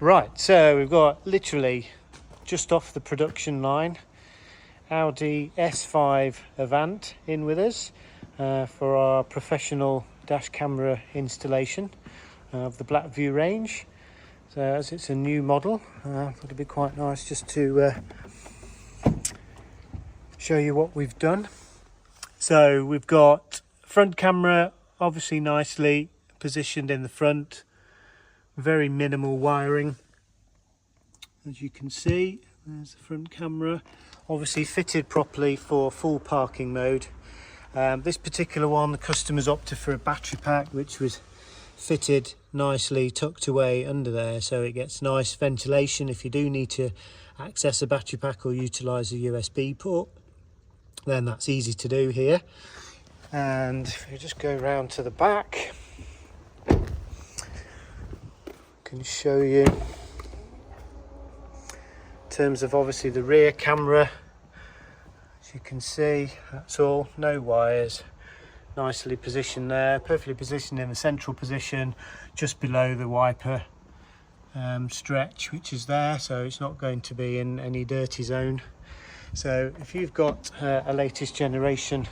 Right, so we've got literally just off the production line Audi S5 Avant in with us for our professional dash camera installation of the Blackvue range. So as it's a new model, it'll be quite nice just to show you what we've done. So we've got front camera obviously nicely positioned in the front, very minimal wiring. As you can see, there's the front camera, obviously fitted properly for full parking mode. This particular one, the customers opted for a battery pack, which was fitted nicely tucked away under there, so it gets nice ventilation if you do need to access a battery pack or utilize a USB port. Then that's easy to do here. And if you just go around to the back, I can show you in terms of obviously the rear camera. As you can see, that's all, no wires, nicely positioned there, perfectly positioned in the central position just below the wiper stretch which is there, so it's not going to be in any dirty zone. So if you've got a latest generation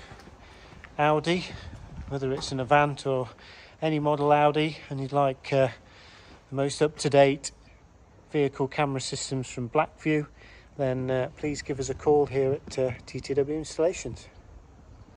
Audi, whether it's an Avant or any model Audi, and you'd like the most up-to-date vehicle camera systems from Blackvue, then please give us a call here at TTW Installations.